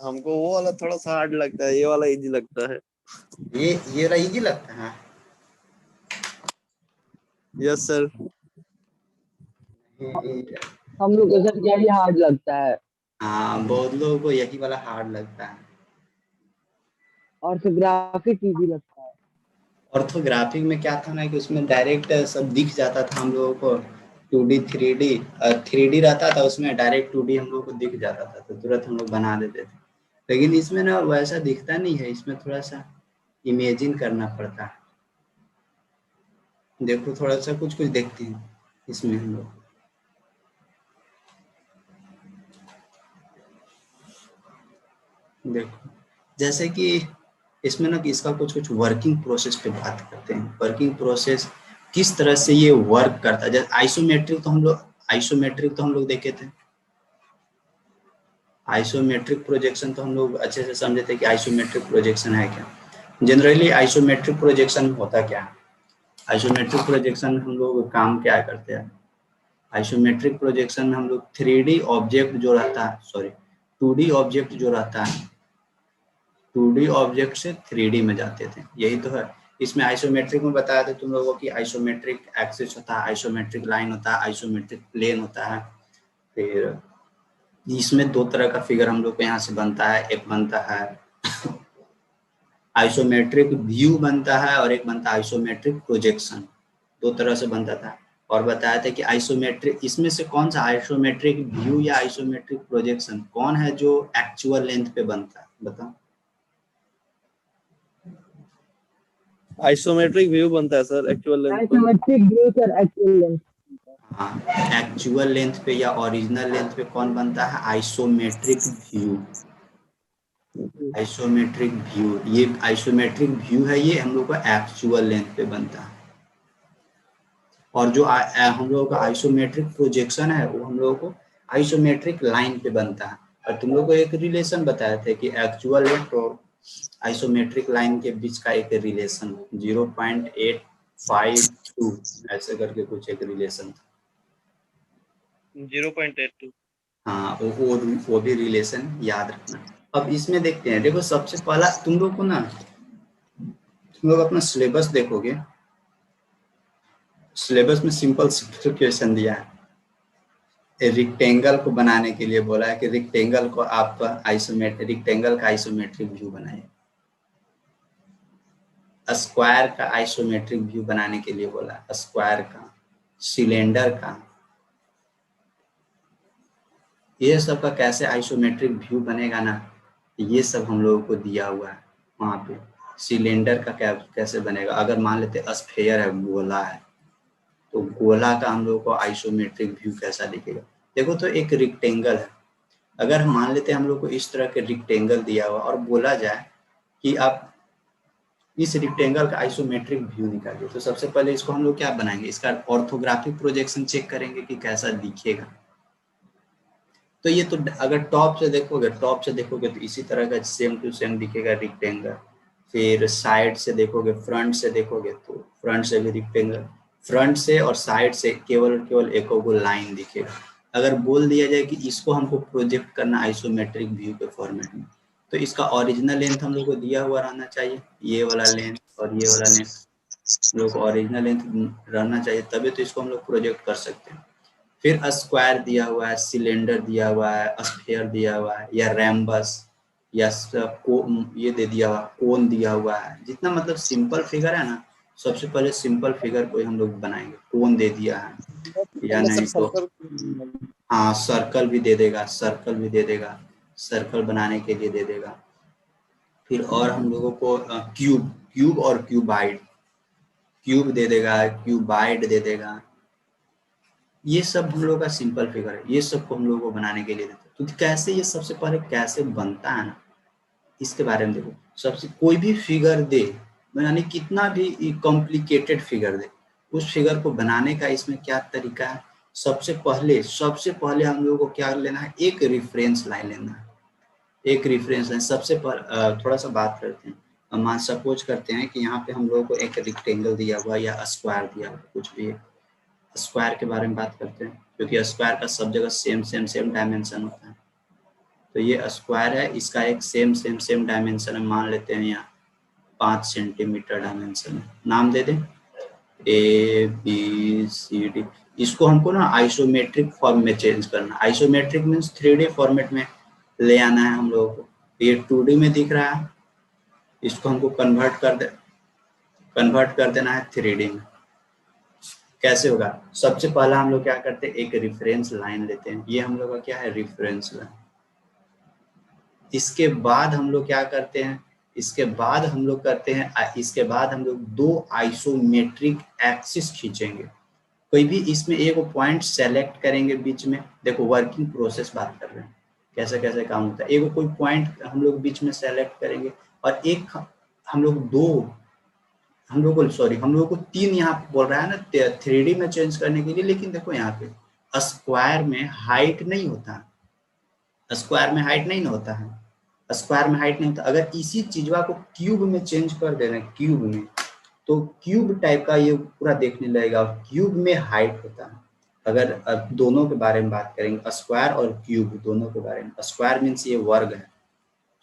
हमको वो वाला थोड़ा सा हार्ड लगता है, ये वाला इजी लगता है। ये वाला इजी लगता है। Yes sir. हम लोग को सर यही हार्ड लगता है। हाँ, बहुत लोगों को यही वाला हार्ड लगता है। ऑर्थोग्राफिक इजी लगता है। ऑर्थोग्राफिक में क्या था ना कि उसमें डायरेक्ट सब दिख जाता था हम लोगों को, 2D 3D 3D रहता था उसमें, डायरेक्ट 2D हम लोग को दिख जाता था तो तुरंत हम लोग बना देते थे। लेकिन इसमें ना वैसा दिखता नहीं है, इसमें थोड़ा सा इमेजिन करना पड़ता है। देखो थोड़ा सा कुछ कुछ देखते हैं इसमें हम लोग। देखो जैसे कि इसमें ना कि इसका कुछ कुछ वर्किंग प्रोसेस पे बात करते हैं। वर्किंग प्रोसेस किस तरह से ये वर्क करता है। जैसे आइसोमेट्रिक तो हम लोग देखे थे। आइसोमेट्रिक प्रोजेक्शन तो हम लोग अच्छे से समझे थे कि आइसोमेट्रिक प्रोजेक्शन है क्या। जनरली आइसोमेट्रिक प्रोजेक्शन में होता क्या है। आइसोमेट्रिक प्रोजेक्शन में हम लोग काम क्या करते हैं। आइसोमेट्रिक प्रोजेक्शन में हम लोग 3D ऑब्जेक्ट जो रहता है, सॉरी 2D ऑब्जेक्ट जो रहता है, 2D ऑब्जेक्ट से 3D में जाते थे, यही तो है। इसमें आइसोमेट्रिक में बताया था तुम लोगों की आइसोमेट्रिक एक्सिस होता है, आइसोमेट्रिक लाइन होता है, आइसोमेट्रिक प्लेन होता है। फिर इसमें दो तरह का फिगर हम लोग को यहाँ से बनता है। एक बनता है आइसोमेट्रिक व्यू बनता है और एक बनता है आइसोमेट्रिक प्रोजेक्शन। दो तरह से बनता था। और बताया था कि आइसोमेट्रिक, इसमें से कौन सा आइसोमेट्रिक व्यू या आइसोमेट्रिक प्रोजेक्शन कौन है जो एक्चुअल लेंथ पे बनता है, बताओ। आइसोमेट्रिक व्यू बनता है सर एक्चुअल लेंथ पर। Isometric view sir actual length. हाँ, एक्चुअल लेंथ पे या ओरिजिनल लेंथ पे कौन बनता है, आइसोमेट्रिक व्यू। आइसोमेट्रिक व्यू, ये आइसोमेट्रिक व्यू है, ये हम लोग का एक्चुअल लेंथ पे बनता है। और जो हम लोगों का आइसोमेट्रिक प्रोजेक्शन है वो हम लोगों को आइसोमेट्रिक लाइन पे बनता है। और तुम लोग को एक रिलेशन बताए थे कि एक्चुअल लेंथ और आइसोमेट्रिक लाइन के बीच का एक रिलेशन 0.852 ऐसे करके कुछ एक रिलेशन था। 0.82। हाँ, वो भी रिलेशन याद रखना। अब इसमें देखते हैं, देखो सबसे पहला तुम लोग को ना, तुम लोग अपना सिलेबस देखोगे, सिलेबस में सिंपल क्वेश्चन दिया है। रिक्टेंगल को बनाने के लिए बोला है कि रिक्टेंगल को आप रिक्टेंगल का आइसोमेट्रिक व्यू बनाइए। स्क्वायर का आइसोमेट्रिक व्यू बनाने के लिए बोला है, स्क्वायर का, सिलेंडर का, ये सब का कैसे आइसोमेट्रिक व्यू बनेगा ना, ये सब हम लोगों को दिया हुआ है वहाँ पे। सिलेंडर का कैसे बनेगा, अगर मान लेते स्फेयर है, गोला है, तो गोला का हम लोगों को आइसोमेट्रिक व्यू कैसा दिखेगा। देखो तो एक रिक्टेंगल है, अगर मान लेते हैं हम लोग को इस तरह के रिक्टेंगल दिया हुआ और बोला जाए कि आप इस रिक्टेंगल का आइसोमेट्रिक व्यू निकालिए, तो सबसे पहले इसको हम लोग क्या बनाएंगे, इसका ऑर्थोग्राफिक प्रोजेक्शन चेक करेंगे कि कैसा दिखेगा। तो ये तो अगर टॉप से देखोगे तो इसी तरह का सेम टू सेम दिखेगा रिक्टेंगल। फिर साइड से देखोगे, फ्रंट से देखोगे तो फ्रंट से भी रिक्टेंगल, फ्रंट से और साइड से केवल एक लाइन दिखेगा। अगर बोल दिया जाए कि इसको हमको प्रोजेक्ट करना आइसोमेट्रिक व्यू के फॉर्मेट में, तो इसका ओरिजिनल लेंथ हम लोग को दिया हुआ रहना चाहिए, ये वाला लेंथ और ये वाला लेंथ हम लोग को ओरिजिनल लेंथ रहना चाहिए, तभी तो इसको हम लोग प्रोजेक्ट कर सकते हैं। फिर स्क्वायर दिया हुआ है, सिलेंडर दिया हुआ है, स्फीयर दिया हुआ है, या रैम्बस, या ये दे दिया हुआ, कोन दिया हुआ है। जितना मतलब सिंपल फिगर है ना, सबसे पहले सिंपल फिगर को हम लोग बनाएंगे। कोन दे दिया है, या नहीं तो हाँ सर्कल भी दे देगा, सर्कल बनाने के लिए दे देगा। फिर और हम लोगों को क्यूब और क्यूब दे देगा, क्यूबाइड दे देगा। ये सब हम लोग का सिंपल फिगर है, ये सब को हम लोग को बनाने के लिए देते हैं। तो कैसे ये सबसे पहले कैसे बनता है ना, इसके बारे में देखो। सबसे कोई भी फिगर दे, यानी कितना भी कॉम्प्लिकेटेड फिगर दे, उस फिगर को बनाने का इसमें क्या तरीका है। सबसे पहले हम लोग को क्या लेना है, एक रेफरेंस लाइन लेना है। एक रेफरेंस लाइन सबसे थोड़ा सा बात करते हैं। मान सपोज करते हैं कि यहाँ पे हम लोगों को एक रेक्टेंगल दिया हुआ या स्क्वायर दिया हुआ, कुछ भी स्क्वायर के बारे में बात करते हैं, क्योंकि स्क्वायर का सब जगह सेम डायमेंशन होता है। तो ये स्क्वायर है, इसका एक सेम डायमेंशन है, मान लेते हैं यहाँ 5 सेंटीमीटर डायमेंशन है, नाम दे दें ABCD। इसको हमको ना आइसोमेट्रिक फॉर्म में चेंज करना, आइसोमेट्रिक मीन्स 3D फॉर्मेट में ले आना है हम लोगों को। ये 2D में दिख रहा है, इसको हमको कन्वर्ट कर देना है 3D में। कैसे होगा? सबसे पहला हम लोग क्या करते हैं, एक रेफरेंस लाइन लेते हैं, ये हम लोग का क्या है, रेफरेंस लाइन। इसके बाद हम लोग क्या करते हैं, इसके बाद हम लोग दो आइसोमेट्रिक एक्सिस खींचेंगे। कोई भी इसमें एक पॉइंट सेलेक्ट करेंगे बीच में, देखो वर्किंग प्रोसेस बात कर रहे हैं, कैसे कैसे काम होता है। एक कोई पॉइंट हम लोग बीच में सेलेक्ट करेंगे और एक हम लोग को 3 यहाँ बोल रहा है ना 3D में चेंज करने के लिए, लेकिन देखो यहाँ पे स्क्वायर में हाइट नहीं होता है, स्क्वायर में हाइट नहीं होता। अगर इसी चीजवा को क्यूब में चेंज कर देना, क्यूब में, तो क्यूब टाइप का ये पूरा देखने लगेगा, क्यूब में हाइट होता है। अगर दोनों के बारे में बात करेंगे, स्क्वायर और क्यूब दोनों के बारे में, स्क्वायर मीन्स ये वर्ग है,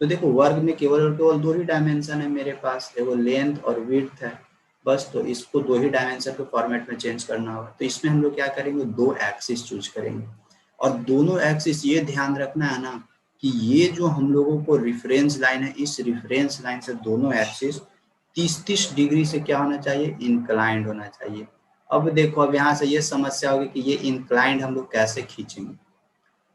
तो देखो वर्ग में केवल 2 ही डायमेंशन है मेरे पास, देखो लेंथ और विड्थ है बस, तो इसको 2 ही डायमेंशन के फॉर्मेट में चेंज करना होगा। तो इसमें हम लोग क्या करेंगे, 2 एक्सिस चूज करेंगे, और दोनों एक्सिस ये ध्यान रखना है ना कि ये जो हम लोगों को रेफरेंस लाइन है, इस रेफरेंस लाइन से दोनों एक्सिस 30 डिग्री से क्या होना चाहिए, इंक्लाइंड होना चाहिए। अब देखो, अब यहाँ से ये समस्या होगी कि ये इंक्लाइंड हम लोग कैसे खींचेंगे।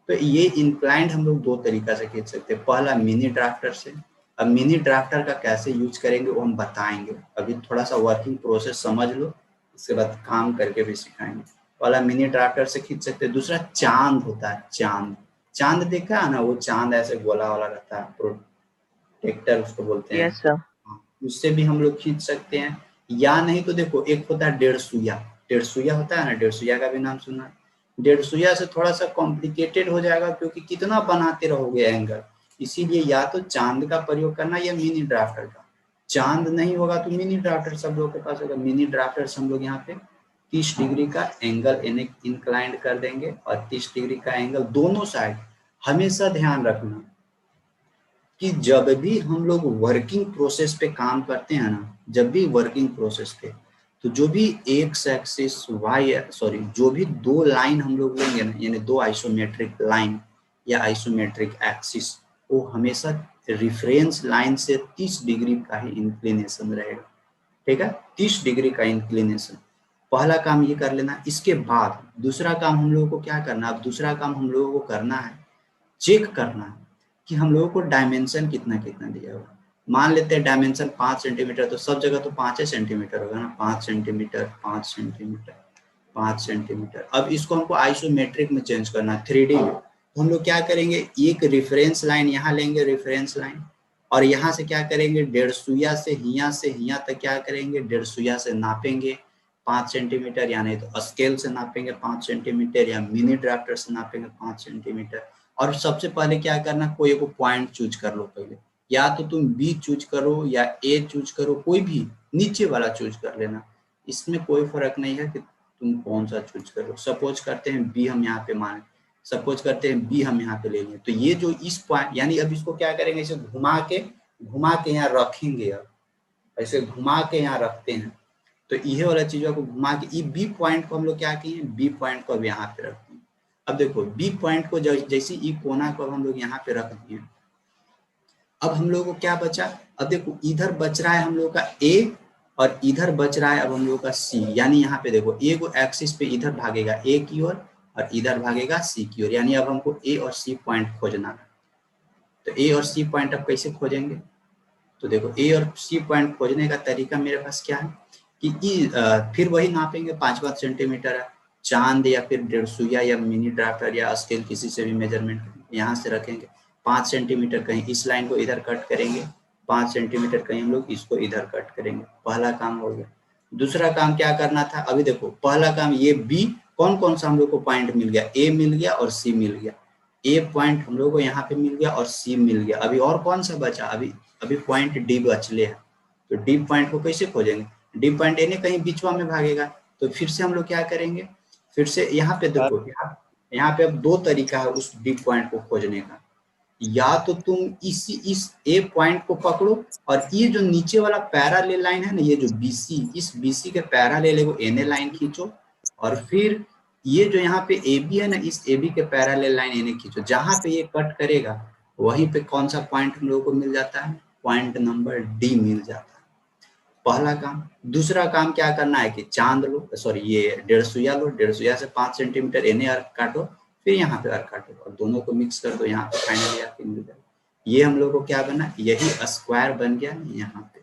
तो ये इंक्लाइंड हम लोग 2 तरीका से खींच सकते हैं, पहला मिनी ड्राफ्टर से। अब मिनी ड्राफ्टर का कैसे यूज करेंगे वो हम बताएंगे, अभी थोड़ा सा वर्किंग प्रोसेस समझ लो, इसके बाद काम करके भी सिखाएंगे। पहला मिनी ड्राफ्टर से खींच सकते हैं। दूसरा चांद होता है, चांद देखा है ना, वो चांद ऐसे गोला वाला रहता है, प्रोटेक्टर उसको बोलते हैं। Yes sir. उससे भी हम लोग खींच सकते हैं, या नहीं तो देखो एक होता है 1.5 सुइया होता है ना, 1.5 सुइया का भी नाम सुना है। 1.5 सुइया से थोड़ा सा कॉम्प्लिकेटेड हो जाएगा, क्योंकि कितना बनाते रहोगे एंगल, इसीलिए या तो चांद का प्रयोग करना या मिनी ड्राफ्टर का। चांद नहीं होगा तो मिनी ड्राफ्टर सब लोग के पास होगा। मिनी ड्राफ्टर से हम लोग यहाँ पे 30 डिग्री का एंगल इंक्लाइंड कर देंगे, और 30 डिग्री का एंगल दोनों साइड। हमेशा ध्यान रखना कि जब भी हम लोग वर्किंग प्रोसेस पे काम करते हैं ना, जब भी वर्किंग प्रोसेस पे, तो जो भी एक्स एक्सिस जो भी 2 लाइन हम लोग लेंगे ना, यानी 2 आइसोमेट्रिक लाइन या आइसोमेट्रिक एक्सिस, वो हमेशा रेफरेंस लाइन से 30 डिग्री का ही इंक्लिनेशन रहेगा, ठीक है, 30 डिग्री का इंक्लिनेशन। पहला काम ये कर लेना। इसके बाद दूसरा काम हम लोगों को क्या करना, अब दूसरा काम हम लोगों को करना है, चेक करना है कि हम लोगों को डायमेंशन कितना कितना दिया हुआ। मान लेते हैं डायमेंशन 5 सेंटीमीटर, तो सब जगह तो 5 सेंटीमीटर होगा ना, 5 सेंटीमीटर 5 सेंटीमीटर 5 सेंटीमीटर। अब इसको हमको आइसोमेट्रिक में चेंज करना है, 3D में। तो हम लोग क्या करेंगे, एक रेफरेंस लाइन यहाँ लेंगे, रेफरेंस लाइन, और यहाँ से क्या करेंगे, 1.5 सुइया से हिया तक क्या करेंगे, 1.5 सुइया से नापेंगे 5 सेंटीमीटर, या नहीं तो स्केल से नापेंगे 5 सेंटीमीटर, या मिनी ड्राफ्टर से नापेंगे 5 सेंटीमीटर। और सबसे पहले क्या करना, कोई एक पॉइंट चूज कर लो पहले, या तो तुम बी चूज करो या ए चूज करो, कोई भी नीचे वाला चूज कर लेना, इसमें कोई फर्क नहीं है कि तुम कौन सा चूज करो। सपोज करते हैं बी हम यहाँ पे माने, सपोज करते हैं बी हम यहाँ पे ले लें, तो ये जो इस पॉइंट, यानी अब इसको क्या करेंगे, इसे घुमा के यहाँ रखेंगे। अब ऐसे घुमा के यहाँ रखते हैं, तो ये वाला चीजों को घुमा के बी पॉइंट को हम लोग क्या किए, बी पॉइंट को अब यहाँ पे रखते हैं। अब देखो बी पॉइंट को जैसे ई कोना को हम लोग यहाँ पे रख दिए, अब हम लोगों को क्या बचा, अब देखो इधर बच रहा है हम लोग का ए, और इधर बच रहा है अब हम लोग का सी। यानी यहाँ पे देखो ए को एक्सिस पे इधर भागेगा ए की ओर, और इधर भागेगा सी की ओर, यानी अब हमको ए और सी पॉइंट खोजना है। तो ए और सी पॉइंट अब कैसे खोजेंगे, तो देखो ए और सी पॉइंट खोजने का तरीका मेरे पास क्या है कि फिर वही नापेंगे 5-5 सेंटीमीटर है, चांद या फिर 1.5 सुइया या मिनी ड्राफ्टर या स्केल किसी से भी मेजरमेंट यहाँ से रखेंगे। 5 सेंटीमीटर कहीं इस लाइन को इधर कट करेंगे, 5 सेंटीमीटर कहीं हम लोग इसको इधर कट करेंगे। पहला काम हो गया। दूसरा काम क्या करना था, अभी देखो पहला काम ये बी, कौन कौन सा हम लोग को पॉइंट मिल गया, ए मिल गया और सी मिल गया। ए पॉइंट हम लोग को यहाँ पे मिल गया और सी मिल गया। अभी और कौन सा बचा, अभी पॉइंट डी बचले है। तो डी पॉइंट को कैसे खोजेंगे, डी पॉइंट यानी कहीं बीचवा में भागेगा। तो फिर से हम लोग क्या करेंगे, फिर से यहाँ पे देखो, यहाँ पे अब 2 तरीका है उस डी पॉइंट को खोजने का। या तो तुम इस ए पॉइंट को पकड़ो और ये जो नीचे वाला पैरेलल लाइन है ना, ये जो बीसी, इस बीसी के पैरेलल एगो एनए लाइन खींचो और फिर ये जो यहाँ पे ए बी है ना, इस ए बी के पैरेलल लाइन एनए खींचो। जहां पे ये कट करेगा वहीं पे कौन सा पॉइंट हम लोगों को मिल जाता है, पॉइंट नंबर डी मिल जाता है। पहला काम। दूसरा काम क्या करना है कि चांद लो, सॉरी ये 1.5 सुइया लो, 1.5 सुइया से 5 सेंटीमीटर एनए अर्क काटो, फिर यहाँ पे अर्क काटो और दोनों को मिक्स कर दो, यहाँ पे फाइनली आपको मिल जाएगा। ये हम लोग को क्या बना, यही स्क्वायर बन गया यहाँ पे।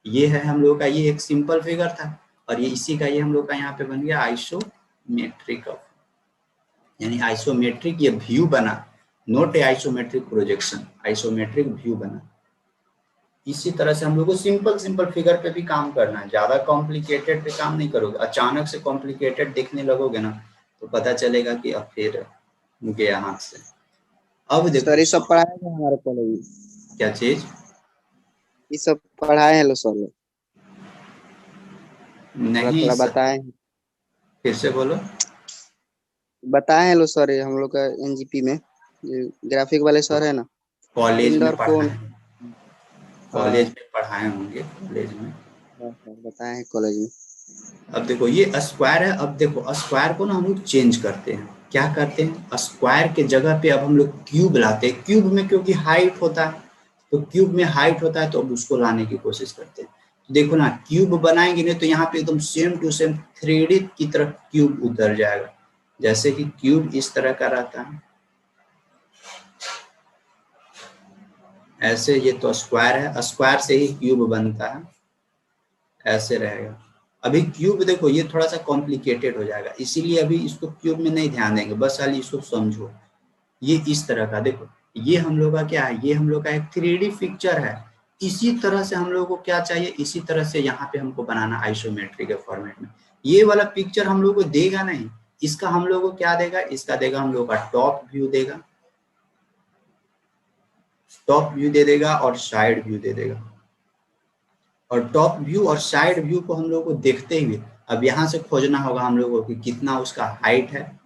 ये है हम लोग का, ये एक सिंपल फिगर था और ये इसी का ये हम लोग का यहाँ पे बन गया आइसोमेट्रिक, यानी आइसोमेट्रिक ये व्यू बना, नोट ए आइसोमेट्रिक प्रोजेक्शन, आइसोमेट्रिक व्यू बना। इसी तरह से हम लोग को सिंपल फिगर पे भी काम करना है, ज्यादा कॉम्प्लिकेटेड पे काम नहीं करोगे। अचानक से कॉम्प्लिकेटेड देखने लगोगे ना तो पता चलेगा कि अब फिर गया हाथ से। अब देखो सर ये सब पढ़ाए हैं हमारे कॉलेज में, क्या चीज, ये सब पढ़ाए हैं लो सर लोग, नहीं थोड़ा बताए हैं, फिर से बोलो। बताए हैं लो सर, ये हम लोग का एनजीपी में ग्राफिक वाले सर है ना, कॉलेज में इंडोर पढ़ाए, कौन, कॉलेज में पढ़ाए होंगे, कॉलेज में बताए हैं कॉलेज में। अब देखो ये स्क्वायर है, अब देखो स्क्वायर को ना हम लोग चेंज करते हैं, क्या करते हैं, स्क्वायर के जगह पे अब हम लोग क्यूब लाते हैं। क्यूब में क्योंकि हाइट होता है, तो क्यूब में हाइट होता है तो अब उसको लाने की कोशिश करते हैं। तो देखो ना क्यूब बनाएंगे नहीं तो यहाँ पे एकदम सेम टू सेम 3D की तरफ क्यूब उतर जाएगा। जैसे कि क्यूब इस तरह का रहता है, ऐसे ये तो स्क्वायर है, स्क्वायर से ही क्यूब बनता है, ऐसे रहेगा। अभी क्यूब देखो ये थोड़ा सा कॉम्प्लिकेटेड हो जाएगा, इसीलिए अभी इसको क्यूब में नहीं ध्यान देंगे, बस खाली इसको समझो। ये इस तरह का देखो, ये हम लोग का क्या है, ये हम लोग का एक 3D पिक्चर है। इसी तरह से हम लोग को क्या चाहिए, इसी तरह से यहाँ पे हमको बनाना आइसोमेट्रिक के फॉर्मेट में। ये वाला पिक्चर हम लोग को देगा नहीं, इसका हम लोग को क्या देगा, इसका देगा हम लोग का टॉप व्यू देगा, टॉप व्यू दे देगा और साइड व्यू दे देगा। और टॉप व्यू और साइड व्यू को हम लोग को देखते हुए अब यहाँ से खोजना होगा हम लोगों को कि कितना उसका हाइट है,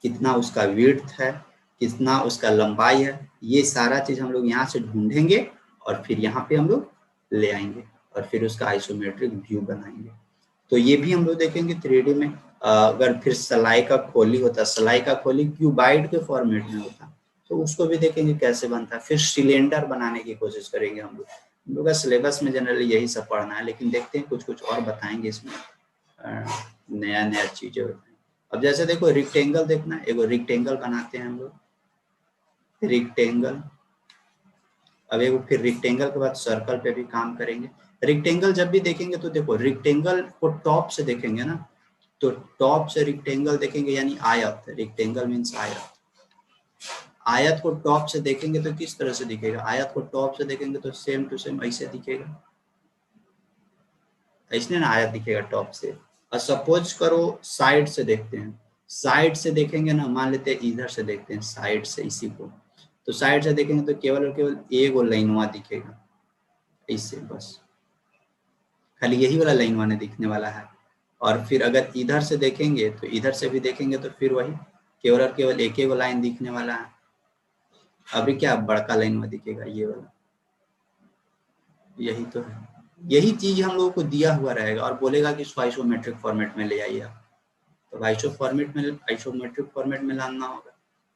कितना उसका विड्थ है, कितना उसका लंबाई है। ये सारा चीज हम लोग यहाँ से ढूंढेंगे और फिर यहाँ पे हम लोग ले आएंगे और फिर उसका आइसोमेट्रिक व्यू बनाएंगे। तो ये भी हम लोग देखेंगे 3D में। अगर फिर सलाई का खोली होता, सलाई का खोली क्यूबाइड के फॉर्मेट में होता तो उसको भी देखेंगे कैसे बनता है। फिर सिलेंडर बनाने की कोशिश करेंगे हम लोग का सिलेबस में जनरली यही सब पढ़ना है, लेकिन देखते हैं कुछ और बताएंगे इसमें, नया चीजें बताएंगे। अब जैसे देखो रेक्टेंगल देखना, एगो रेक्टेंगल बनाते हैं हम लोग, रेक्टेंगल। अब एगो फिर रेक्टेंगल के बाद सर्कल पे भी काम करेंगे। रेक्टेंगल जब भी देखेंगे तो देखो रेक्टेंगल को टॉप से देखेंगे ना, तो टॉप से रेक्टेंगल देखेंगे यानी आयत, रेक्टेंगल मीन्स आयत। आयत को टॉप से देखेंगे तो किस तरह से दिखेगा, आयत को टॉप से देखेंगे तो सेम टू सेम ऐसे दिखेगा, ऐसे ना आयत दिखेगा टॉप से। और सपोज करो साइड से देखते हैं, साइड से देखेंगे ना, मान लेते हैं इधर से देखते हैं साइड से इसी को, तो साइड से देखेंगे तो केवल और केवल एक वो लाइनवा दिखेगा इससे, बस खाली यही वाला लाइनवा नहीं दिखने वाला है। और फिर अगर इधर से देखेंगे तो इधर से भी देखेंगे तो फिर वही केवल और केवल एक ही लाइन दिखने वाला है। अभी क्या बड़का लाइन में दिखेगा ये वाला, यही तो है। यही चीज हम लोगों को दिया हुआ रहेगा और बोलेगा कि इसको आइसोमेट्रिक फॉर्मेट में ले आइए आप, तो आइसोमेट्रिक फॉर्मेट में लाना होगा।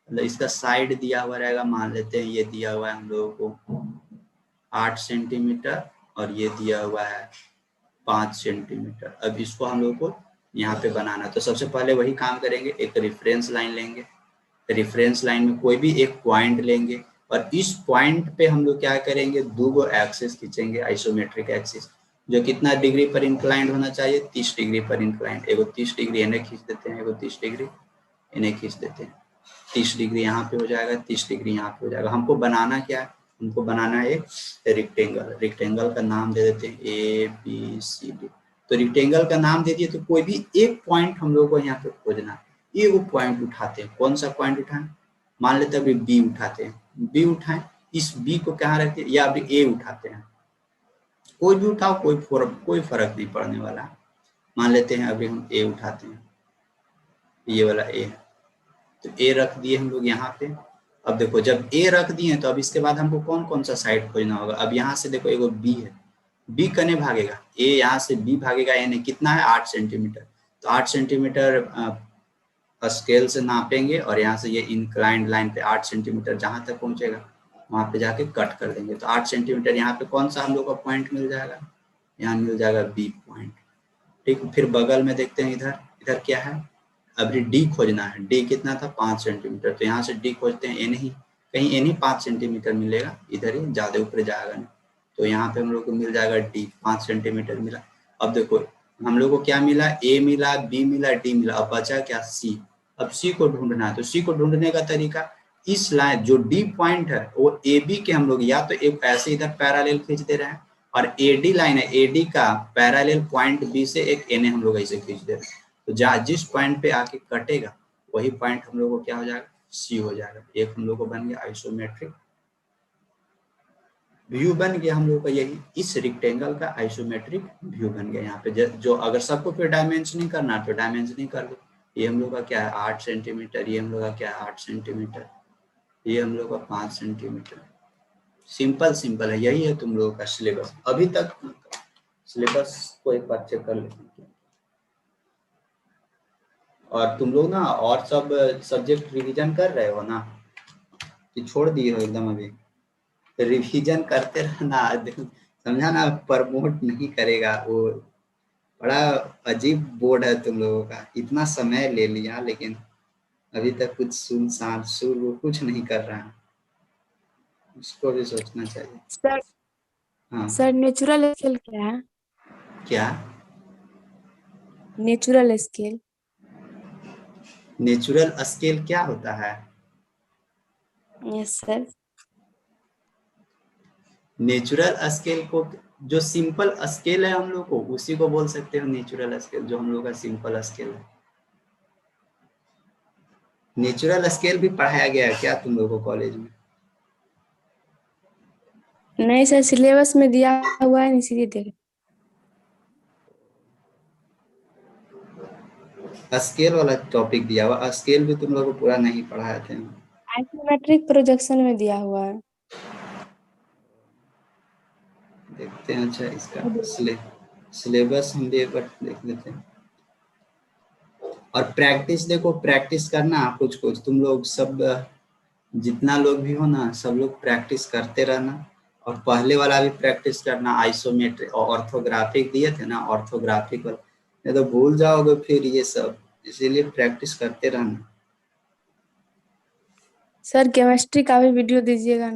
मतलब इसका साइड दिया हुआ रहेगा, मान लेते हैं ये दिया हुआ है हम लोगों को 8 सेंटीमीटर और ये दिया हुआ है 5 सेंटीमीटर। अब इसको हम लोग को यहाँ पे बनाना, तो सबसे पहले वही काम करेंगे, एक रेफरेंस लाइन लेंगे, रेफरेंस लाइन में कोई भी एक पॉइंट लेंगे और इस पॉइंट पे हम लोग क्या करेंगे, 2 एक्सिस खींचेंगे, आइसोमेट्रिक एक्सिस, जो कितना डिग्री पर इंक्लाइंड होना चाहिए, 30 डिग्री पर इंक्लाइंड। एगो 30 डिग्री इन्हें खींच देते हैं, एगो 30 डिग्री इन्हें खींच देते हैं। 30 डिग्री यहाँ पे हो जाएगा, 30 डिग्री यहाँ पे हो जाएगा। हमको बनाना क्या है, हमको बनाना है एक रेक्टेंगल। रेक्टेंगल का नाम दे देते हैं ABCD। तो रेक्टेंगल का नाम दे दिए तो कोई भी एक पॉइंट हम लोग को यहाँ पे खोजना है। ये वो पॉइंट उठाते हैं, कौन सा पॉइंट उठाएं, मान लेते हैं अभी बी उठाते हैं, बी उठाएं, इस बी को कहाँ रखते हैं, या अभी ए उठाते हैं, कोई भी उठाओ कोई फर्क नहीं पड़ने वाला। मान लेते हैं अभी हम ए उठाते हैं, ये वाला ए है, तो ए रख दिए हम लोग यहाँ पे अब देखो जब ए रख दिए तो अब इसके बाद हमको कौन कौन सा साइड खोजना होगा। अब यहाँ से देखो एगो बी है, बी कने भागेगा, ए यहाँ से बी भागेगा, यानी कितना है 8 सेंटीमीटर। तो 8 सेंटीमीटर स्केल से नापेंगे और यहाँ से ये इंक्लाइंड लाइन पे 8 सेंटीमीटर जहाँ तक पहुंचेगा वहां पे जाके कट कर देंगे। तो 8 सेंटीमीटर यहाँ पे कौन सा हम लोग का पॉइंट मिल जाएगा, यहाँ मिल जाएगा बी पॉइंट। ठीक, फिर बगल में देखते हैं इधर, इधर क्या है, अभी डी खोजना है। डी कितना था 5 सेंटीमीटर, तो यहाँ से डी खोजते हैं, एन ही कहीं एन ही 5 सेंटीमीटर मिलेगा, इधर ही ज्यादा ऊपर जाएगा नहीं। तो यहाँ पे हम लोग को मिल जाएगा डी 5 सेंटीमीटर मिला। अब देखो हम लोग को क्या मिला, ए मिला, बी मिला, डी मिला, अब बचा क्या सी। अब सी को ढूंढना है, तो सी को ढूंढने का तरीका इस लाइन जो डी पॉइंट है वो ए बी के हम लोग या तो एक ऐसे इधर पैरेलल खींच दे रहे हैं, और एडी लाइन है, एडी का पैरेलल पॉइंट बी से एक एन हम लोग ऐसे खींच दे रहे हैं। तो जहाँ जिस पॉइंट पे आके कटेगा वही पॉइंट हम लोग को क्या हो जाएगा, सी हो जाएगा। एक हम लोग को बन गया आइसोमेट्रिक व्यू बन गया हम लोग का, यही इस रेक्टेंगल का आइसोमेट्रिक व्यू बन गया। यहाँ पे जो अगर सबको फिर डायमेंशनिंग करना तो डायमेंशनिंग कर लो। ये हम लोग का क्या है 8 सेंटीमीटर, ये हम लोग का क्या है 8 सेंटीमीटर, ये हम लोग का 5 सेंटीमीटर। सिंपल सिंपल है, यही है तुम लोगों का सिलेबस। अभी तक सिलेबस को एक बार चेक कर लेते हैं। और तुम लोग ना और सब सब्जेक्ट रिवीजन कर रहे हो ना कि छोड़ दिए हो एकदम अभी? तो रिवीजन करते रहना, समझा ना, प्रमोट नहीं करेगा वो। बड़ा अजीब बोर्ड है तुम लोगों का, इतना समय ले लिया लेकिन अभी तक कुछ सुनसान सुर कुछ नहीं कर रहा है, उसको भी सोचना चाहिए। सर हाँ सर नेचुरल स्केल क्या है? क्या नेचुरल स्केल नेचुरल स्केल क्या होता है? Yes sir. नेचुरल स्केल को जो सिंपल स्केल है हम लोग को उसी को बोल सकते हो नेचुरल स्केल, जो हम लोग का सिंपल स्केल है। नेचुरल स्केल भी पढ़ाया गया है क्या तुम लोग को कॉलेज में? नहीं सर, सिलेबस में दिया हुआ है इसीलिए देख। स्केल वाला टॉपिक दिया हुआ, स्केल भी तुम लोग को पूरा नहीं पढ़ाए थे। आइसोमेट्रिक प्रोजेक्शन में दिया हुआ है। देखते हैं, अच्छा इसका सिलेबस हम भी एक बार देख लेते हैं। और प्रैक्टिस देखो, प्रैक्टिस करना कुछ कुछ तुम लोग सब जितना लोग भी हो ना सब लोग प्रैक्टिस करते रहना। और पहले वाला भी प्रैक्टिस करना, आइसोमेट्रिक और ऑर्थोग्राफिक दिए थे ना, ऑर्थोग्राफिक वाला नहीं तो भूल जाओगे फिर ये सब, इसीलिए प्रैक्टिस करते रहना। सर केमिस्ट्री का भी वीडियो दीजिएगा।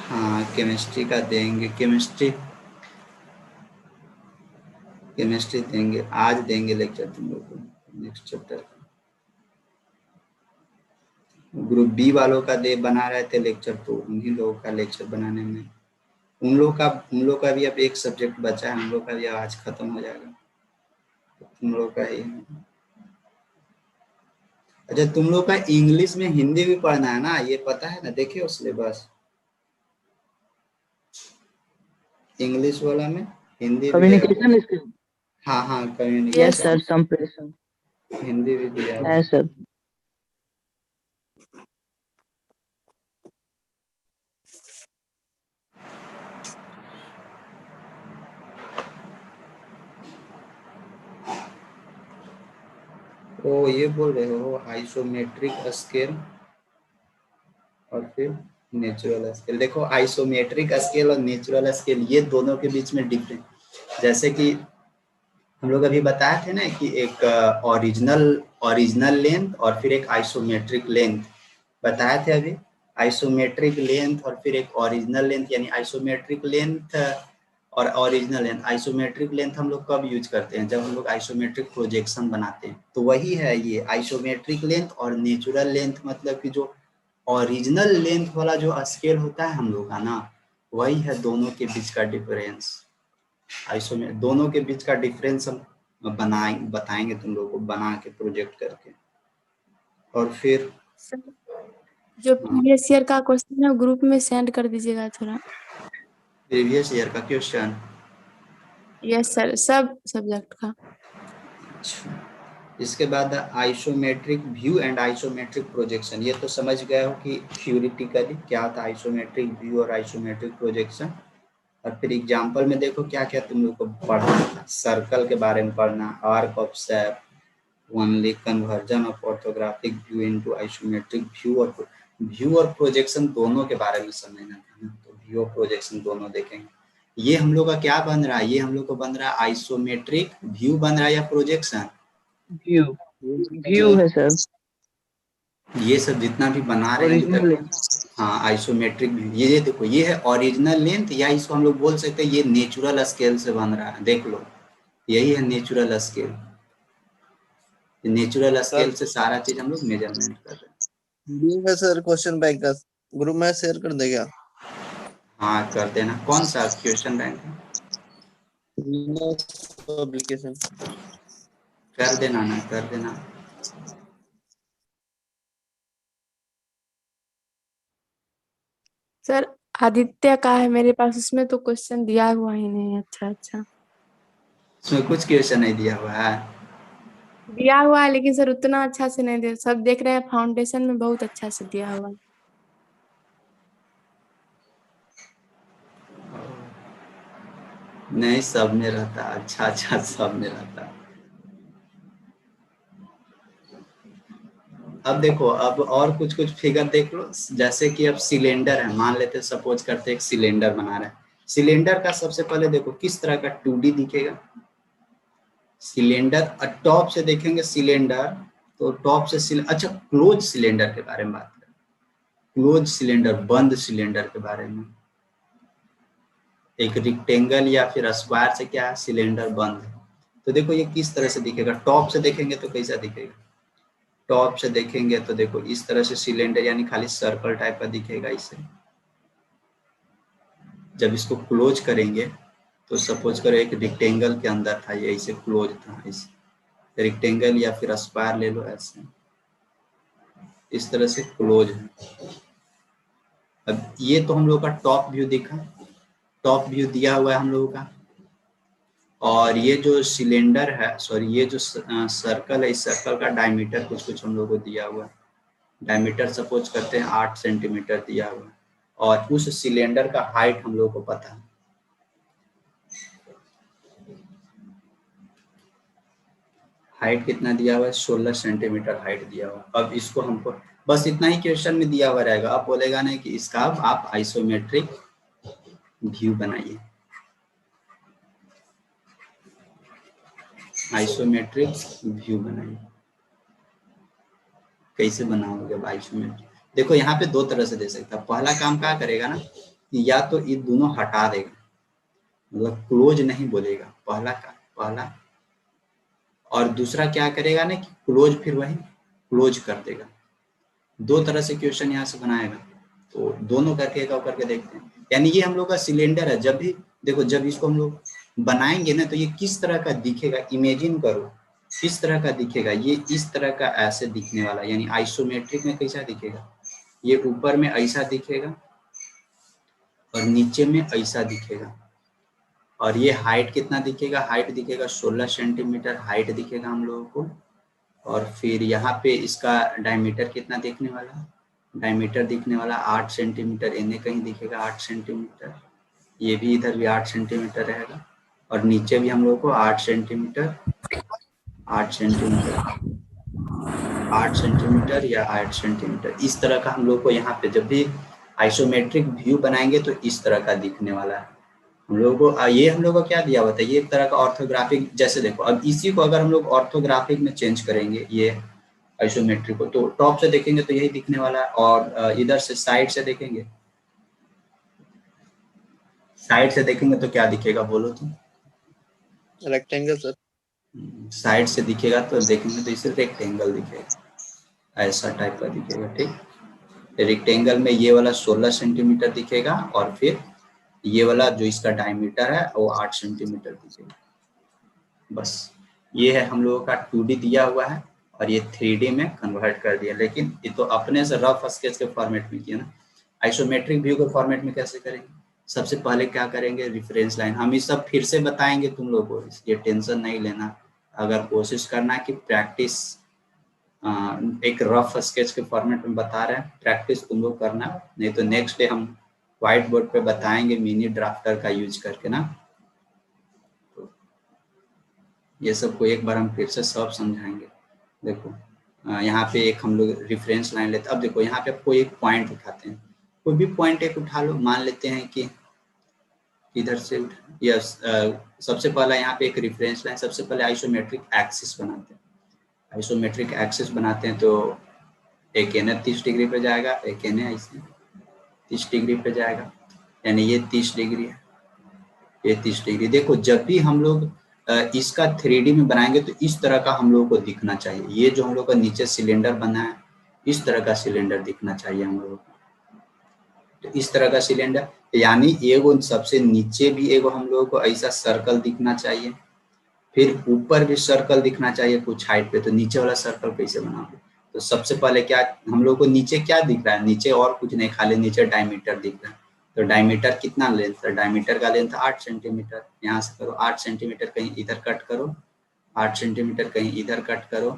हाँ केमिस्ट्री का देंगे, केमिस्ट्री देंगे, आज देंगे लेक्चर तुम लोग को नेक्स्ट चैप्टर का। ग्रुप बी वालों का बना रहे थे लेक्चर, तो उन्हीं लोगों का लेक्चर बनाने में उन लोग का भी अब एक सब्जेक्ट बचा है, हम लोग का भी आज खत्म हो जाएगा, तो तुम लोग का ही। अच्छा तुम लोग का इंग्लिश में हिंदी भी पढ़ना है ना, ये पता है ना, देखिए सिलेबस इंग्लिश वाला में हिंदी भी कम्युनिकेशन स्किल। हाँ हाँ यस कम्युनिकेशन सर, संप्रेषण हिंदी भी दिया है। है सर। ओ ये बोल रहे हो आइसोमेट्रिक स्केल और फिर नेचुरल स्केल। देखो आइसोमेट्रिक स्केल और नेचुरल स्केल ये दोनों के बीच में डिफरेंस, जैसे कि हम लोग अभी बताए थे ना कि एक ओरिजिनल लेंथ और फिर एक आइसोमेट्रिक लेंथ बताए थे अभी। आइसोमेट्रिक लेंथ और फिर एक ओरिजिनल लेंथ, यानी आइसोमेट्रिक लेंथ और ओरिजिनल लेंथ। आइसोमेट्रिक लेंथ हम लोग कब यूज करते हैं, जब हम लोग आइसोमेट्रिक प्रोजेक्शन बनाते हैं, तो वही है ये आइसोमेट्रिक लेंथ। और नेचुरल लेंथ मतलब कि जो ओरिजिनल लेंथ वाला जो स्केल होता है हम लोग का ना, वही है दोनों के बीच का डिफरेंस। दोनों के बीच का डिफरेंस हम बताएंगे तुम लोग को बना के प्रोजेक्ट करके। और फिर जो प्रीवियस ईयर का क्वेश्चन है ग्रुप में सेंड कर दीजिएगा थोड़ा। प्रीवियस ईयर का क्वेश्चन? यस सर, सब सब्जेक्ट का। अच्छा इसके बाद isometric view and isometric projection. ये तो समझ गए हो कि थ्योरेटिकली क्या था आइसोमेट्रिक व्यू और आइसोमेट्रिक प्रोजेक्शन। और फिर एग्जाम्पल में देखो क्या क्या तुम लोग को पढ़ना था। सर्कल के बारे में पढ़ना, arc of shape, only conversion of orthographic view into isometric view और प्रोजेक्शन दोनों के बारे में समझना था ना। तो व्यू और प्रोजेक्शन दोनों देखेंगे। ये हम लोग का क्या बन रहा है, ये हम लोग को बन रहा है आइसोमेट्रिक व्यू बन रहा है या प्रोजेक्शन? व्यू व्यू है सर। ये सब जितना भी बना रहे हैं अभी ओरिजिनल तक, हाँ आइसोमेट्रिक व्यू। ये देखो ये है ओरिजिनल लेंथ, या इसको हम लोग बोल सकते हैं ये नेचुरल स्केल से बन रहा है। देख लो यही है नेचुरल स्केल। नेचुरल स्केल से सारा चीज हम लोग मेजरमेंट कर रहे हैं। ग्रुप में सर क्वेश्चन बैंक का ग्रुप में शेयर कर देगा। हाँ कर देना। कौन सा क्वेश्चन बैंक है? एप्लीकेशन कर देना ना, कर देना। सर आदित्य का है मेरे पास, उसमें तो क्वेश्चन दिया हुआ ही नहीं है। अच्छा अच्छा उसमें कुछ क्वेश्चन नहीं दिया हुआ है। दिया हुआ है, लेकिन सर उतना अच्छा से नहीं दिया। सब देख रहे हैं फाउंडेशन में बहुत अच्छा से दिया हुआ है। नहीं सब में रहता, अच्छा अच्छा सब में रहता। अब देखो अब और कुछ कुछ फिगर देख लो। जैसे कि अब सिलेंडर है, मान लेते सपोज करते एक सिलेंडर बना रहे हैं। सिलेंडर का सबसे पहले देखो किस तरह का 2D दिखेगा सिलेंडर। टॉप से देखेंगे सिलेंडर तो टॉप से अच्छा क्लोज सिलेंडर के बारे में बात करें। क्लोज सिलेंडर, बंद सिलेंडर के बारे में। एक रेक्टेंगल या फिर स्क्वायर से क्या है, सिलेंडर बंद है। तो देखो ये किस तरह से दिखेगा। टॉप से देखेंगे तो कैसा दिखेगा, टॉप से देखेंगे तो देखो इस तरह से सिलेंडर यानी खाली सर्कल टाइप का दिखेगा इसे। जब इसको क्लोज करेंगे तो सपोज करो एक रेक्टेंगल के अंदर था, ये ऐसे क्लोज था, ऐसे रेक्टेंगल या फिर स्क्वायर ले लो, ऐसे इस तरह से क्लोज है। अब ये तो हम लोग का टॉप व्यू दिखा, टॉप व्यू दिया हुआ है हम लोगों का। और ये जो सिलेंडर है, सॉरी ये जो सर्कल है, इस सर्कल का डायमीटर कुछ कुछ हम लोग को दिया हुआ है। डायमीटर सपोज करते हैं 8 सेंटीमीटर दिया हुआ है। और उस सिलेंडर का हाइट हम लोग को पता है। हाइट कितना दिया हुआ है, 16 सेंटीमीटर हाइट दिया हुआ है। अब इसको हमको बस इतना ही क्वेश्चन में दिया हुआ रहेगा। अब बोलेगा नहीं कि इसका अब आप आइसोमेट्रिक व्यू बनाइए। आइसोमेट्रिक व्यू बनाइए, कैसे बनाओगे आइसोमेट्रिक? देखो यहाँ पे दो तरह से दे सकता है। पहला काम क्या करेगा ना, या तो ये दोनों हटा देगा, मतलब क्लोज नहीं बोलेगा पहला। और दूसरा क्या करेगा ना कि क्लोज फिर वही क्लोज कर देगा। दो तरह से क्वेश्चन यहाँ से बनाएगा। तो दोनों करके देखते हैं। यानी ये हम लोग का सिलेंडर है। जब भी देखो जब इसको हम लोग बनाएंगे ना तो ये किस तरह का दिखेगा, इमेजिन करो किस तरह का दिखेगा। ये इस तरह का ऐसे दिखने वाला, यानी आइसोमेट्रिक में कैसा दिखेगा, ये ऊपर में ऐसा दिखेगा और नीचे में ऐसा दिखेगा। और ये हाइट कितना दिखेगा, हाइट दिखेगा 16 सेंटीमीटर हाइट दिखेगा हम लोगों को। और फिर यहाँ पे इसका डायमीटर कितना दिखने वाला है, डायमीटर दिखने वाला 8 सेंटीमीटर। इन्हें कहीं दिखेगा 8 सेंटीमीटर, ये भी इधर भी 8 सेंटीमीटर रहेगा। और नीचे भी हम लोग को 8 सेंटीमीटर 8 सेंटीमीटर 8 सेंटीमीटर या 8 सेंटीमीटर इस तरह का हम लोग को यहाँ पे जब भी आइसोमेट्रिक व्यू बनाएंगे तो इस तरह का दिखने वाला है हम लोगों को। ये हम लोग को क्या दिया हुआ था, ये एक तरह का ऑर्थोग्राफिक। जैसे देखो अब इसी को अगर हम लोग ऑर्थोग्राफिक में चेंज करेंगे ये आइसोमेट्रिक को, तो टॉप से देखेंगे तो यही दिखने वाला है। और इधर से साइड से देखेंगे, साइड से देखेंगे तो क्या दिखेगा बोलो तुम? Rectangle sir. साइड से दिखेगा तो देखेंगे तो इसे रेक्टेंगल दिखेगा, ऐसा टाइप का दिखेगा। ठीक, रेक्टेंगल में ये वाला 16 सेंटीमीटर दिखेगा और फिर ये वाला जो इसका डायमीटर है वो 8 सेंटीमीटर दिखेगा। बस ये है हम लोगों का 2D दिया हुआ है और ये 3D में कन्वर्ट कर दिया। लेकिन ये तो अपने से रफ स्केच के फॉर्मेट में किया ना। आइसोमेट्रिक व्यू के फॉर्मेट में कैसे करेंगे, सबसे पहले क्या करेंगे, रेफरेंस लाइन। हम ये सब फिर से बताएंगे तुम लोगों को, ये टेंशन नहीं लेना। अगर कोशिश करना कि प्रैक्टिस एक रफ स्केच के फॉर्मेट में बता रहे हैं, प्रैक्टिस तुम लोग करना, नहीं तो नेक्स्ट डे हम व्हाइट बोर्ड पे बताएंगे मिनी ड्राफ्टर का यूज करके ना। तो ये सबको एक बार हम फिर से सब समझाएंगे। देखो यहाँ पे एक हम लोग रेफरेंस लाइन लेते हैं। अब देखो यहाँ पे आपको एक पॉइंट उठाते हैं, कोई भी पॉइंट एक उठा लो, मान लेते हैं कि इधर से यस सबसे पहला यहाँ पे एक रेफरेंस लाइन, सबसे पहले आइसोमेट्रिक एक्सिस बनाते हैं। आइसोमेट्रिक एक्सिस बनाते हैं तो एक एन 30 डिग्री पे जाएगा, एक एन ऐसे 30 डिग्री पे जाएगा, यानी ये 30 डिग्री है, ये 30 डिग्री। देखो जब भी हम लोग इसका 3D में बनाएंगे तो इस तरह का हम लोग को दिखना चाहिए। ये जो हम लोग का नीचे सिलेंडर बना है, इस तरह का सिलेंडर दिखना चाहिए हम लोग को। तो इस तरह का सिलेंडर, यानी एगो सबसे नीचे भी एगो हम लोगों को ऐसा सर्कल दिखना चाहिए, फिर ऊपर भी सर्कल दिखना चाहिए कुछ हाइट पे। तो नीचे वाला सर्कल कैसे बनाओगे? तो सबसे पहले क्या हम लोग को नीचे क्या दिख रहा है? नीचे और कुछ नहीं, खाली नीचे डायमीटर दिख रहा है। तो डायमीटर कितना लेंथ है? डायमीटर का लेंथ 8 सेंटीमीटर। यहाँ से करो 8 सेंटीमीटर, कहीं इधर कट करो 8 सेंटीमीटर, कहीं इधर कट करो।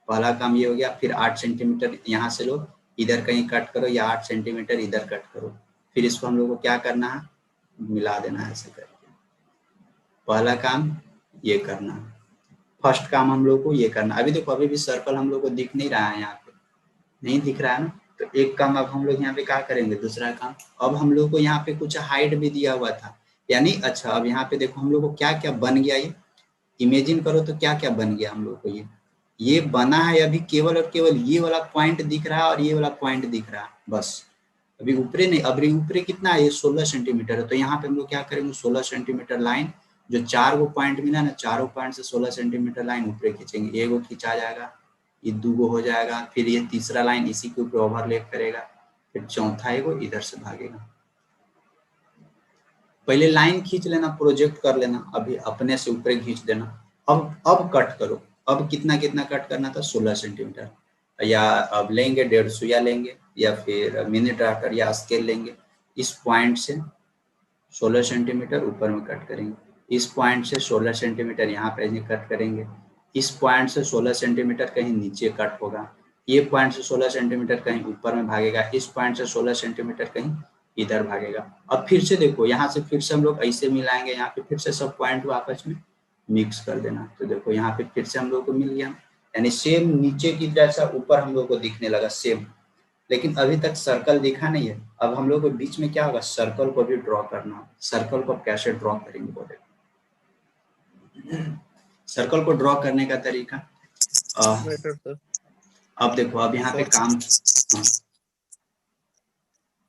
पहला काम ये हो गया। फिर 8 सेंटीमीटर यहाँ से लो, इधर कहीं कट करो, या 8 सेंटीमीटर इधर कट करो। फिर इसको हम लोग को क्या करना है? मिला देना है ऐसे करके। पहला काम ये करना, फर्स्ट काम हम लोग को ये करना। अभी देखो अभी भी सर्कल हम लोग को दिख नहीं रहा है, यहाँ पे नहीं दिख रहा है ना। तो एक काम अब हम लोग यहाँ पे क्या करेंगे? दूसरा काम, अब हम लोग को यहाँ पे कुछ हाइट भी दिया हुआ था, यानी अच्छा अब यहाँ पे देखो हम लोग को क्या क्या बन गया। ये इमेजिन करो तो क्या क्या बन गया हम लोग को। ये बना है अभी केवल और केवल ये वाला पॉइंट दिख रहा है और ये वाला पॉइंट दिख रहा है, बस। अभी ऊपरे नहीं, अभी ऊपरे कितना है? ये 16 सेंटीमीटर है। तो यहाँ पे हम लोग क्या करेंगे? 16 सेंटीमीटर लाइन, जो 4 गो पॉइंट मिला ना, चारों पॉइंट से 16 सेंटीमीटर लाइन ऊपर खींचेंगे। एगो खींचा जाएगा, ये 2 गो हो जाएगा, फिर ये तीसरा लाइन इसी के ऊपर ओवरलैप करेगा, फिर चौथा एगो इधर से भागेगा। पहले लाइन खींच लेना, प्रोजेक्ट कर लेना, अभी अपने से ऊपर खींच देना। अब कट करो। अब कितना कितना कट करना था? 16 सेंटीमीटर, या अब लेंगे 150 या लेंगे, या फिर मिनी ड्राफ्टर या स्केल लेंगे। इस पॉइंट से 16 सेंटीमीटर ऊपर में कट करेंगे, इस पॉइंट से 16 सेंटीमीटर यहाँ पे कट करेंगे, इस पॉइंट से 16 सेंटीमीटर कहीं नीचे कट होगा, ये पॉइंट से 16 सेंटीमीटर कहीं ऊपर में भागेगा, इस पॉइंट से 16 सेंटीमीटर कहीं इधर भागेगा। अब फिर से देखो यहाँ से फिर से हम लोग ऐसे मिलाएंगे, यहाँ पे फिर से सब पॉइंट आपस में मिक्स कर देना। तो देखो यहाँ पे फिर से हम लोग को मिल गया, यानी सेम नीचे की जैसा ऊपर हम लोग को दिखने लगा सेम। लेकिन अभी तक सर्कल दिखा नहीं है। अब हम लोग को बीच में क्या होगा? सर्कल को भी ड्रॉ करना। सर्कल को कैसे ड्रॉ करेंगे बोले? सर्कल को ड्रॉ करने का तरीका अब देखो, अब यहाँ पे काम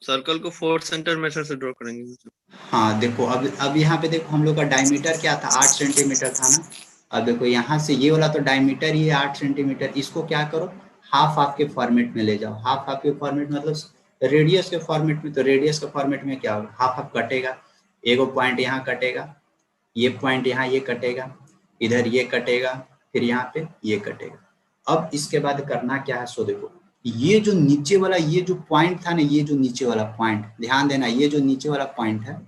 सर्कल को 4th सेंटर मेथड से ड्रॉ करेंगे। हाँ देखो अब यहाँ पे देखो हम लोग का डायमीटर क्या था? 8 सेंटीमीटर था ना। अब देखो यहाँ से ये वाला तो डायमीटर ही है 8 सेंटीमीटर, इसको क्या करो? हाफ हाफ के फॉर्मेट में ले जाओ। हाफ हाफ के फॉर्मेट मतलब रेडियस के फॉर्मेट में। तो रेडियस के फॉर्मेट में क्या होगा? हाफ हाफ कटेगा, एगो पॉइंट यहाँ कटेगा, ये पॉइंट यहाँ ये कटेगा, इधर ये कटेगा, फिर यहाँ पे ये कटेगा। अब इसके बाद करना क्या है? सो देखो ये जो नीचे वाला ये जो पॉइंट था ना, ये जो नीचे वाला पॉइंट, ध्यान देना, ये जो नीचे वाला पॉइंट है,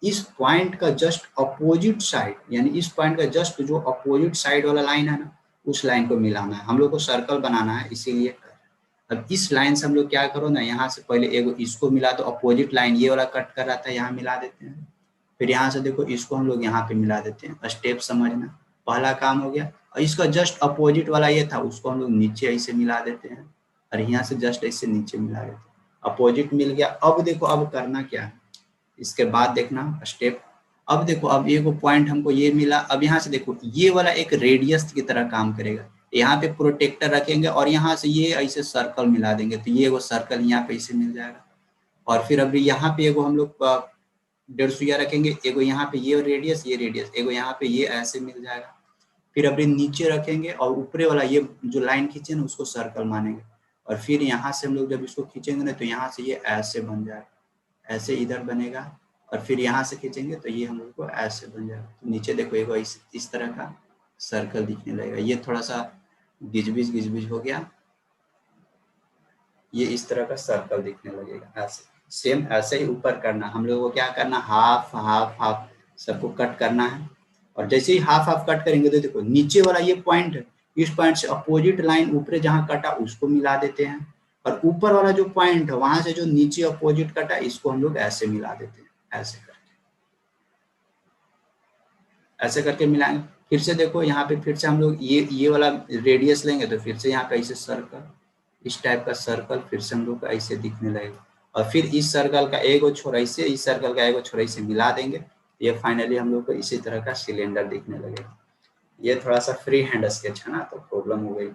इस पॉइंट का जस्ट अपोजिट साइड, यानी इस पॉइंट का जस्ट जो अपोजिट साइड वाला लाइन है ना, उस लाइन को मिलाना है। हम लोग को सर्कल बनाना है, इसीलिए अब इस लाइन से हम लोग क्या करो ना, यहाँ से पहले एगो इसको मिला दो, अपोजिट लाइन ये वाला कट कर रहा था, यहाँ मिला देते हैं। फिर यहाँ से देखो इसको हम लोग यहाँ पे मिला देते हैं। स्टेप समझना, पहला काम हो गया। और इसका जस्ट अपोजिट वाला ये था, उसको हम लोग नीचे ऐसे मिला देते हैं, और यहाँ से जस्ट ऐसे नीचे मिला देते हैं। अपोजिट मिल गया। अब देखो अब करना क्या है, इसके बाद देखना स्टेप। अब देखो अब ये पॉइंट हमको ये मिला। अब यहाँ से देखो ये वाला एक रेडियस की तरह काम करेगा। यहाँ पे प्रोटेक्टर रखेंगे और यहाँ से ये ऐसे सर्कल मिला देंगे, तो ये सर्कल यहाँ पे ऐसे मिल जाएगा। और फिर अभी यहाँ पे एगो हम लोग 150 रखेंगे, एगो यहाँ पे ये रेडियस, ये रेडियस, एगो यहाँ पे ये ऐसे मिल जाएगा। फिर अभी नीचे रखेंगे और ऊपरे वाला ये जो लाइन खींचे ना, उसको सर्कल मानेंगे। और फिर यहाँ से हम लोग जब इसको खींचेंगे ना, तो यहाँ से ये ऐसे बन जाएगा, ऐसे इधर बनेगा। और फिर यहाँ से खींचेंगे तो ये हम लोग को ऐसे बन जाएगा। तो नीचे देखो एगो इस तरह का सर्कल दिखने लगेगा। ये थोड़ा सा गिजबिज हो गया, ये इस तरह का सर्कल दिखने लगेगा। ऐसे सेम ऐसे ही ऊपर करना। हम लोग को क्या करना? हाफ हाफ हाफ सबको कट करना है। और जैसे ही हाफ हाफ कट करेंगे तो देखो नीचे वाला ये पॉइंट है, इस पॉइंट से अपोजिट लाइन ऊपर जहां कटा उसको मिला देते हैं, और ऊपर वाला जो पॉइंट है वहां से जो नीचे अपोजिट कटा इसको हम लोग ऐसे मिला देते हैं, ऐसे करके मिलाएंगे। फिर से देखो यहाँ पे फिर से हम लोग ये वाला रेडियस लेंगे तो फिर से यहाँ पे ऐसे सर्कल, इस टाइप का सर्कल फिर से हम लोग को ऐसे दिखने लगेगा, और फिर इस सर्कल का एक छोर ऐसे, इस सर्कल का एक छोर ऐसे मिला देंगे, ये फाइनली हम लोग को इसी तरह का सिलेंडर दिखने लगेगा। ये थोड़ा सा फ्री हैंड स्केच है ना, तो प्रॉब्लम हो गई,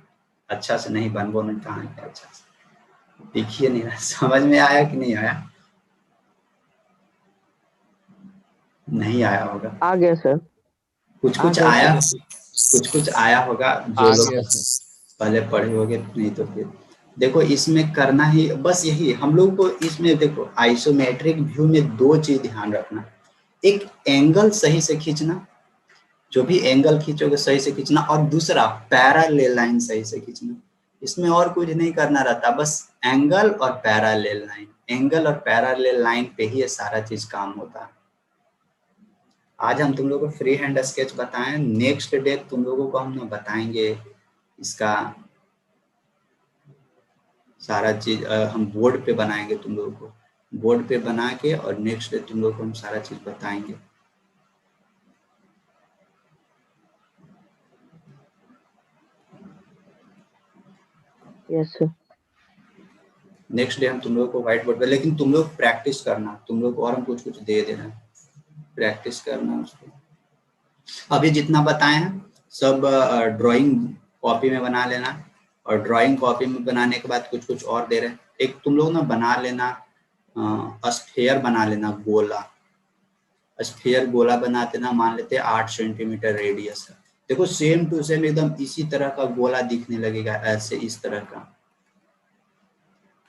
अच्छा से नहीं बन कहाँ है, अच्छा से दिखिए नहीं रहा, समझ में आया कि नहीं आया? नहीं आया होगा, आ गया सर। कुछ आया, कुछ आया होगा जो लोग पहले पढ़े होंगे, नहीं तो फिर देखो इसमें करना ही बस यही हम लोग को। इसमें देखो आइसोमेट्रिक व्यू में दो चीज ध्यान रखना, एक एंगल सही से खींचना, जो भी एंगल खींचोगे सही से खींचना, और दूसरा पैरेलल लाइन सही से खींचना। इसमें और कुछ नहीं करना रहता, बस एंगल और पैरेलल लाइन, एंगल और पैरेलल लाइन पे ही ये सारा चीज काम होता है। आज हम तुम लोग को फ्री हैंड स्केच बताएं, नेक्स्ट डे तुम लोगों को हम बताएंगे इसका सारा चीज, हम बोर्ड पे बनाएंगे तुम लोगों को, बोर्ड पे बना के, और नेक्स्ट डे तुम लोग को हम सारा चीज बताएंगे। Yes sir. नेक्स्ट डे हम तुम लोग को व्हाइट बोर्ड पे, लेकिन तुम लोग प्रैक्टिस करना, तुम लोग को और हम कुछ दे देना, प्रैक्टिस करना उसको। अभी जितना बताए हैं सब ड्राइंग कॉपी में बना लेना, और ड्राइंग कॉपी में बनाने के बाद कुछ और दे रहे हैं, एक तुम लोग ना बना लेना स्फीयर बना लेना, गोला स्फीयर गोला बनाते ना, मान लेते 8 सेंटीमीटर रेडियस है, देखो सेम टू सेम एकदम इसी तरह का गोला दिखने लगेगा, ऐसे इस तरह का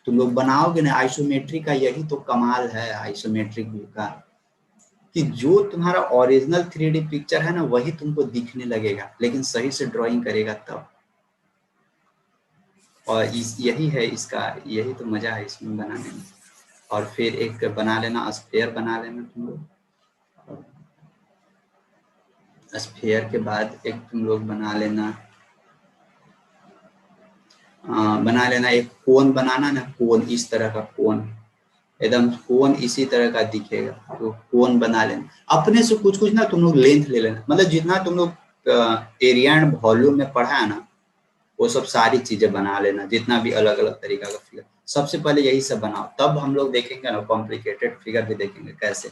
तुम लोग बनाओगे ना। आइसोमेट्रिक का यही तो कमाल है आइसोमेट्रिक व्यू का, कि जो तुम्हारा ओरिजिनल 3D पिक्चर है ना वही तुमको दिखने लगेगा, लेकिन सही से ड्राइंग करेगा तब। और यही है इसका, यही तो मजा है इसमें बनाने में। और फिर एक बना लेना स्फीयर, बना लेना तुम लोग, स्फीयर के बाद एक तुम लोग बना लेना एक कोन बनाना ना, कोन इस तरह का कोन, एकदम कोन इसी तरह का दिखेगा, तो कोन बना लेना। अपने से कुछ ना तुम लोग लेंथ ले लेना, मतलब जितना तुम लोग एरिया एंड वॉल्यूम में पढ़ा है ना वो सब सारी चीजें बना लेना, जितना भी अलग अलग तरीका का फिगर। सबसे पहले यही सब बनाओ, तब हम लोग देखेंगे ना कॉम्प्लिकेटेड फिगर भी देखेंगे, कैसे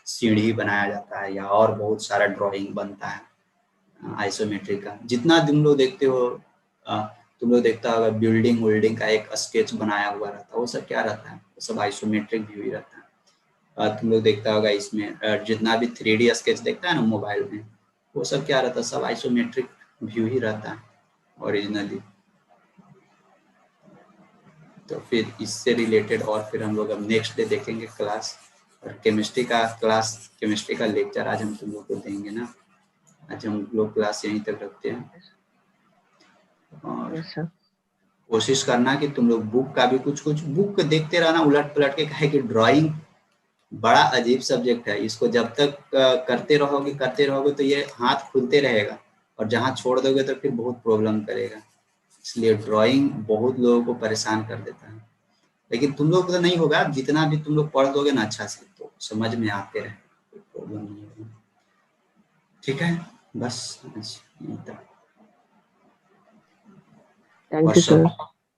सीढ़ी बनाया जाता है या और बहुत सारा ड्राइंग बनता है आइसोमेट्रिक का। जितना तुम लोग देखते हो, तुम लोग देखता होगा बिल्डिंग का एक स्केच बनाया हुआ रहता है, वो सब क्या रहता है, वो सब आइसोमेट्रिक व्यू ही रहता है। तुम लोग देखता होगा इसमें जितना भी 3D स्केच देखता है ना मोबाइल में, वो सब क्या रहता है, सब आइसोमेट्रिक व्यू ही रहता है ओरिजिनली। तो फिर इससे रिलेटेड और फिर हम लोग अब नेक्स्ट डे देखेंगे क्लास, और केमिस्ट्री का लेक्चर आज हम तुम लोग को देंगे ना। आज हम लोग क्लास यहीं तक रखते हैं, और कोशिश करना कि तुम लोग बुक का भी कुछ बुक देखते रहना उलट पलट के, कहे कि ड्राइंग बड़ा अजीब सब्जेक्ट है, इसको जब तक करते रहोगे तो ये हाथ खुलते रहेगा, और जहाँ छोड़ दोगे तो फिर बहुत प्रॉब्लम करेगा। इसलिए ड्राइंग बहुत लोगों को परेशान कर देता है, लेकिन तुम लोग तो नहीं होगा, जितना भी तुम लोग पढ़ दोगे ना अच्छा से तो समझ में आते रहे, कोई प्रॉब्लम नहीं होगी। ठीक है, बस यहीं तक। Thank you sir.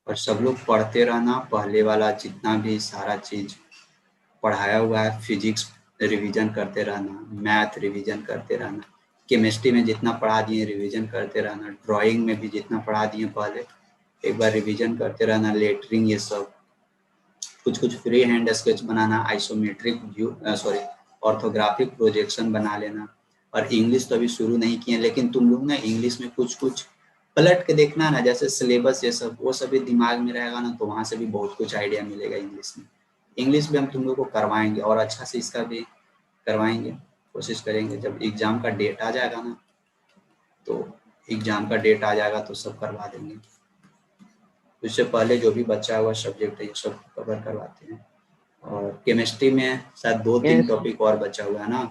और सब लोग पढ़ते रहना, पहले वाला जितना भी सारा चीज पढ़ाया हुआ है, फिजिक्स रिवीजन करते रहना, मैथ रिवीजन करते रहना, केमिस्ट्री में जितना पढ़ा दिए रिवीजन करते रहना, ड्राइंग में भी जितना पढ़ा दिए पहले एक बार रिवीजन करते रहना, लेटरिंग, ये सब कुछ फ्री हैंड स्केच बनाना, आइसोमेट्रिक व्यू ऑर्थोग्राफिक प्रोजेक्शन बना लेना। और इंग्लिश तो अभी शुरू नहीं किए, लेकिन तुम लोग ना इंग्लिश में कुछ पलट के देखना ना, जैसे सिलेबस ये सब वो सभी दिमाग में रहेगा ना, तो वहाँ से भी बहुत कुछ आइडिया मिलेगा इंग्लिश में। इंग्लिश भी हम तुम लोग को करवाएंगे, और अच्छा से इसका भी करवाएंगे, कोशिश करेंगे। जब एग्जाम का डेट आ जाएगा ना, तो एग्जाम का डेट आ जाएगा तो सब करवा देंगे। इससे पहले जो भी बचा हुआ सब्जेक्ट है ये सब कवर करवाते हैं। और केमिस्ट्री में शायद 2-3 टॉपिक और बचा हुआ है ना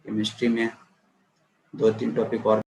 केमिस्ट्री में, 2-3 टॉपिक और